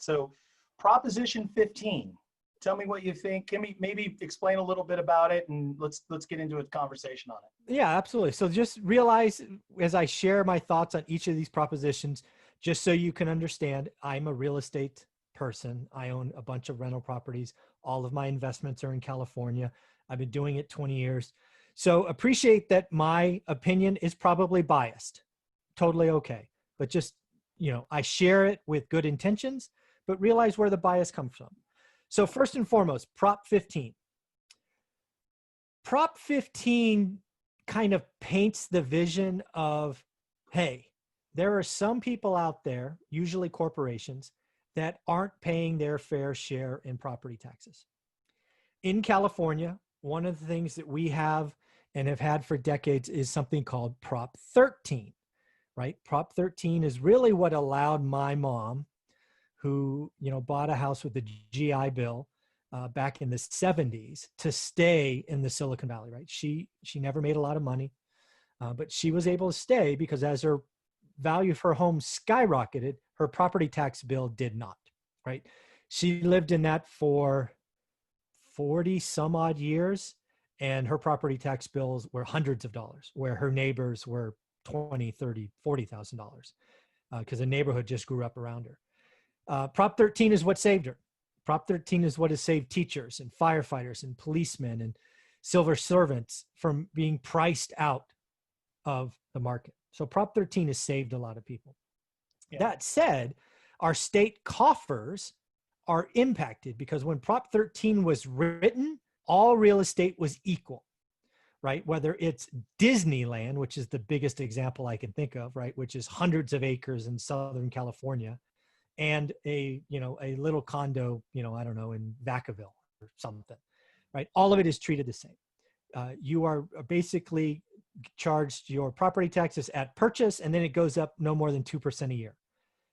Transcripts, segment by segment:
So Proposition 15, tell me what you think. Can we maybe explain a little bit about it, and let's get into a conversation on it. Yeah, absolutely. So just realize as I share my thoughts on each of these propositions, just so you can understand, I'm a real estate person. I own a bunch of rental properties. All of my investments are in California. I've been doing it 20 years. So appreciate that my opinion is probably biased. Totally okay. But just, I share it with good intentions, but realize where the bias comes from. So first and foremost, Prop 15. Prop 15 kind of paints the vision of, hey, there are some people out there, usually corporations, that aren't paying their fair share in property taxes. In California, one of the things that we have and have had for decades is something called Prop 13, right? Prop 13 is really what allowed my mom, who, bought a house with the GI Bill back in the 70s, to stay in the Silicon Valley, right? She never made a lot of money, but she was able to stay because as her value of her home skyrocketed, her property tax bill did not, right? She lived in that for 40 some odd years, and her property tax bills were hundreds of dollars, where her neighbors were $20,000, $30,000, $40,000 because the neighborhood just grew up around her. Prop 13 is what saved her. Prop 13 is what has saved teachers and firefighters and policemen and civil servants from being priced out of the market. So Prop 13 has saved a lot of people. Yeah. That said, our state coffers are impacted because when Prop 13 was written, all real estate was equal, right? Whether it's Disneyland, which is the biggest example I can think of, right? Which is hundreds of acres in Southern California, and a little condo, I don't know, in Vacaville or something, right? All of it is treated the same. You are basically charged your property taxes at purchase, and then it goes up no more than 2% a year.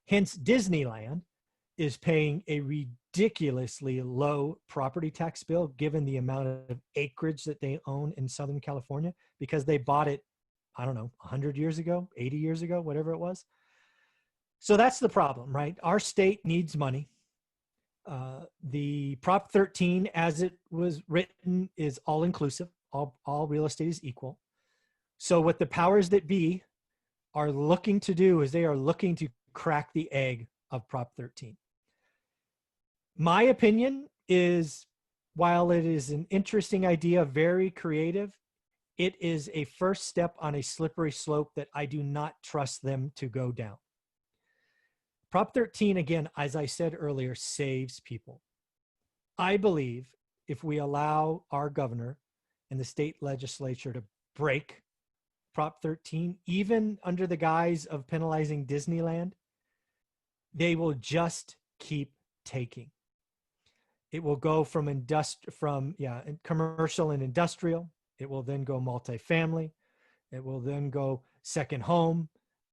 Hence, Disneyland is paying a ridiculously low property tax bill given the amount of acreage that they own in Southern California, because they bought it, I don't know, 100 years ago, 80 years ago, whatever it was. So that's the problem, right? Our state needs money. The Prop 13, as it was written, is all-inclusive. All real estate is equal. So what the powers that be are looking to do is they are looking to crack the egg of Prop 13. My opinion is, while it is an interesting idea, very creative, it is a first step on a slippery slope that I do not trust them to go down. Prop 13, again, as I said earlier, saves people. I believe if we allow our governor and the state legislature to break Prop 13, even under the guise of penalizing Disneyland, they will just keep taking. It will go from commercial and industrial. It will then go multifamily. It will then go second home.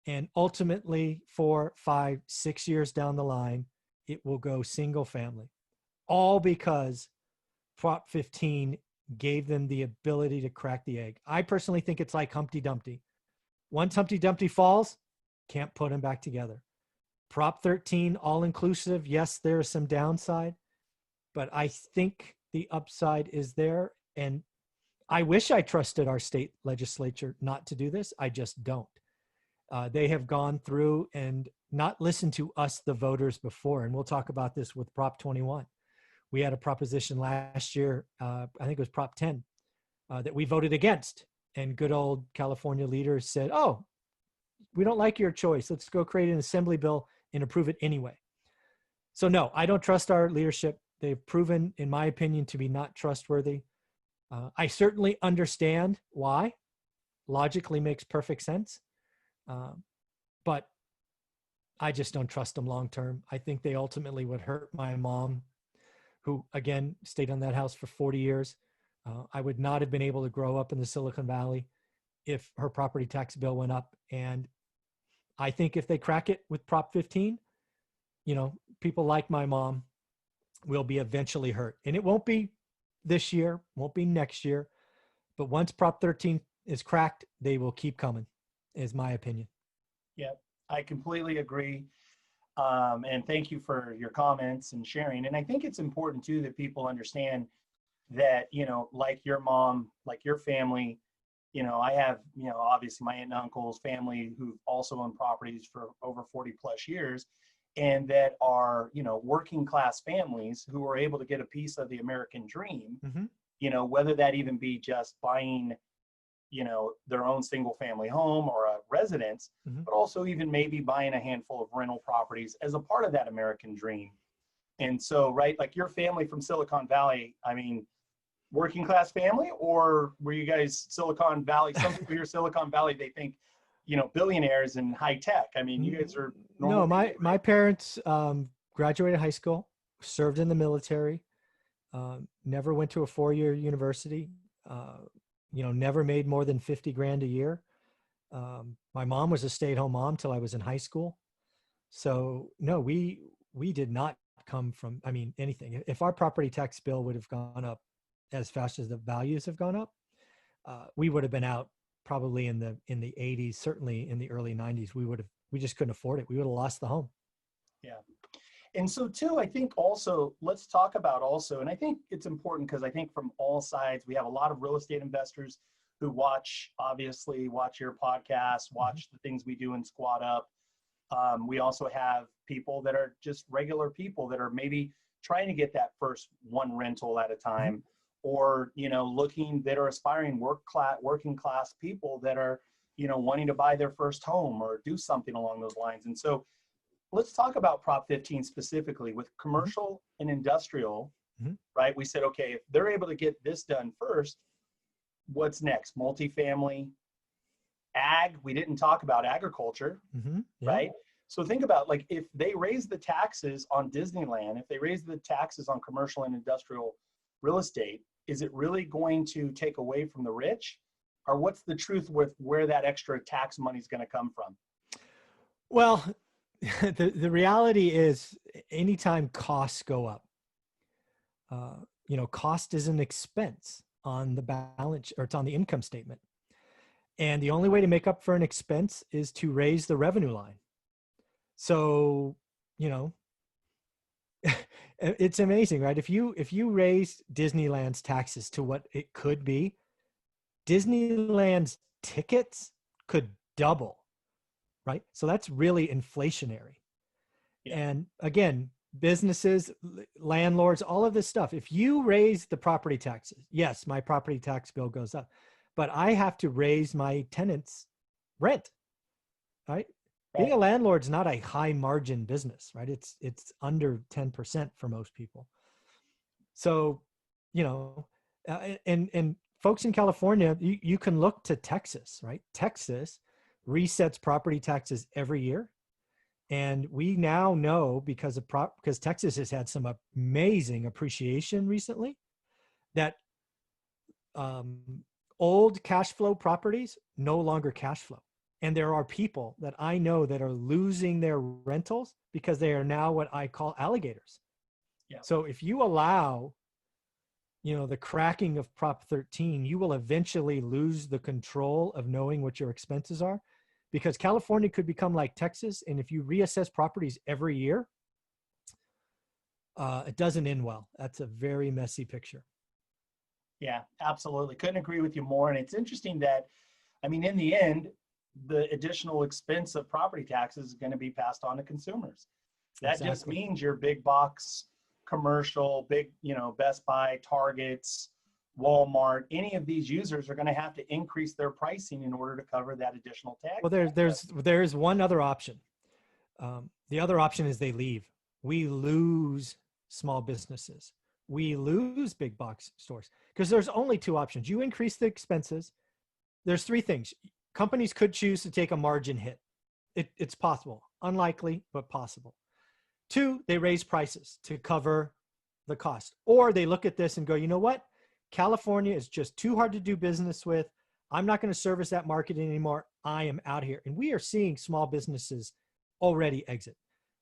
And ultimately, 4, 5, 6 years down the line, it will go single family. All because Prop 15 gave them the ability to crack the egg. I personally think it's like Humpty Dumpty. Once Humpty Dumpty falls, can't put him back together. Prop 13, all-inclusive, yes, there is some downside, but I think the upside is there. And I wish I trusted our state legislature not to do this. I just don't. They have gone through and not listened to us, the voters, before. And we'll talk about this with Prop 21. We had a proposition last year, I think it was Prop 10, that we voted against. And good old California leaders said, oh, we don't like your choice. Let's go create an assembly bill and approve it anyway. So no, I don't trust our leadership. They've proven, in my opinion, to be not trustworthy. I certainly understand why. Logically makes perfect sense. But I just don't trust them long term. I think they ultimately would hurt my mom, who, again, stayed on that house for 40 years. I would not have been able to grow up in the Silicon Valley if her property tax bill went up. And I think if they crack it with Prop 15, people like my mom will be eventually hurt. And it won't be this year, won't be next year. But once Prop 13 is cracked, they will keep coming, is my opinion. Yeah, I completely agree. And thank you for your comments and sharing. And I think it's important too that people understand that, like your mom, like your family, I have, obviously my aunt and uncle's family who've also owned properties for over 40 plus years, and that are, working class families who are able to get a piece of the American dream, Mm-hmm. whether that even be just buying, their own single family home or a residence, Mm-hmm. but also even maybe buying a handful of rental properties as a part of that American dream. And so, right, like your family from Silicon Valley, I mean, working class family, or were you guys Silicon Valley? Some people hear Silicon Valley, they think, billionaires and high tech. I mean, you guys are normal No, people, my right? parents graduated high school, served in the military, never went to a 4-year university, never made more than 50 grand a year. My mom was a stay-at-home mom till I was in high school. So no, we did not come from, I mean, anything. If our property tax bill would have gone up as fast as the values have gone up, we would have been out probably in the 80s, certainly in the early 90s. We just couldn't afford it. We would have lost the home. Yeah. And so too, I think also, let's talk about also, and I think it's important because I think from all sides, we have a lot of real estate investors who obviously watch your podcast, watch the things we do in Squad Up. We also have people that are just regular people that are maybe trying to get that first one rental at a time, or, that are aspiring working class people that are, wanting to buy their first home or do something along those lines. And so let's talk about Prop 15 specifically with commercial and industrial, right? We said, okay, if they're able to get this done first, what's next? Multifamily, ag. We didn't talk about agriculture, right? So think about, like, if they raise the taxes on Disneyland, if they raise the taxes on commercial and industrial real estate, is it really going to take away from the rich? Or what's the truth with where that extra tax money is going to come from? Well, the reality is anytime costs go up, cost is an expense on the balance, or it's on the income statement. And the only way to make up for an expense is to raise the revenue line. So, it's amazing, right? If you raise Disneyland's taxes to what it could be, Disneyland's tickets could double, right? So that's really inflationary. Yeah. And again, businesses, landlords, all of this stuff. If you raise the property taxes, yes, my property tax bill goes up, but I have to raise my tenants' rent, right? Being a landlord is not a high margin business, right? It's under 10% for most people. So, and folks in California, you can look to Texas, right? Texas resets property taxes every year. And we now know because Texas has had some amazing appreciation recently, that old cash flow properties no longer cash flow. And there are people that I know that are losing their rentals because they are now what I call alligators. Yeah. So if you allow, the cracking of Prop 13, you will eventually lose the control of knowing what your expenses are, because California could become like Texas. And if you reassess properties every year, it doesn't end well. That's a very messy picture. Yeah, absolutely. Couldn't agree with you more. And it's interesting that, I mean, in the end, the additional expense of property taxes is going to be passed on to consumers. That just means your big box commercial, big, Best Buy, Targets, Walmart, any of these users are going to have to increase their pricing in order to cover that additional tax. Well, there's one other option. The other option is they leave. We lose small businesses. We lose big box stores, because there's only two options. You increase the expenses. There's three things. Companies could choose to take a margin hit. It's possible, unlikely, but possible. Two, they raise prices to cover the cost. Or they look at this and go, you know what? California is just too hard to do business with. I'm not going to service that market anymore. I am out here. And we are seeing small businesses already exit.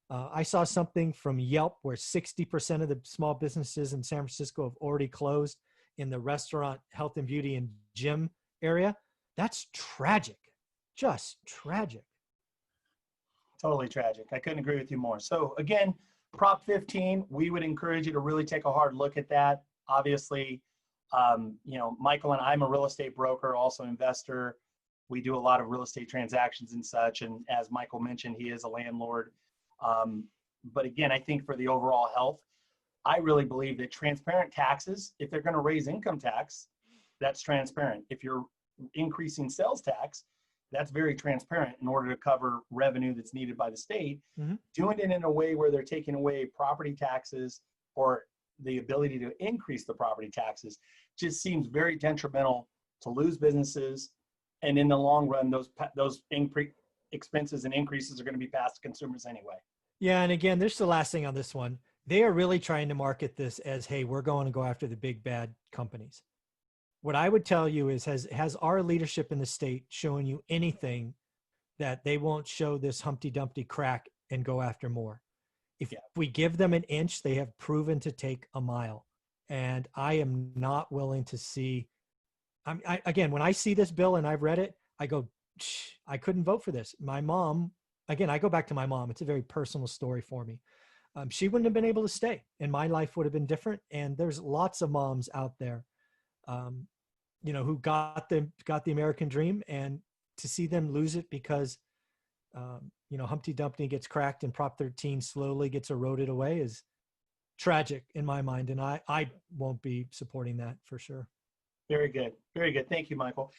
I saw something from Yelp where 60% of the small businesses in San Francisco have already closed in the restaurant, health and beauty, and gym area. That's tragic. Just tragic. Totally tragic. I couldn't agree with you more. So again, Prop 15, we would encourage you to really take a hard look at that. Obviously, Michael and I'm a real estate broker, also investor. We do a lot of real estate transactions and such. And as Michael mentioned, he is a landlord. But again, I think for the overall health, I really believe that transparent taxes, if they're going to raise income tax, that's transparent. If you're increasing sales tax, that's very transparent in order to cover revenue that's needed by the state. Mm-hmm. Doing it in a way where they're taking away property taxes or the ability to increase the property taxes just seems very detrimental to lose businesses. And in the long run, those expenses and increases are going to be passed to consumers anyway. Yeah. And again, there's the last thing on this one. They are really trying to market this as, hey, we're going to go after the big bad companies. What I would tell you is, has our leadership in the state shown you anything that they won't show this Humpty Dumpty crack and go after more? If we give them an inch, they have proven to take a mile. And I am not willing to see, again, when I see this bill and I've read it, I go, I couldn't vote for this. My mom, again, I go back to my mom. It's a very personal story for me. She wouldn't have been able to stay and my life would have been different. And there's lots of moms out there, who got the American dream, and to see them lose it because, Humpty Dumpty gets cracked and Prop 13 slowly gets eroded away is tragic in my mind. And I won't be supporting that for sure. Very good. Very good. Thank you, Michael.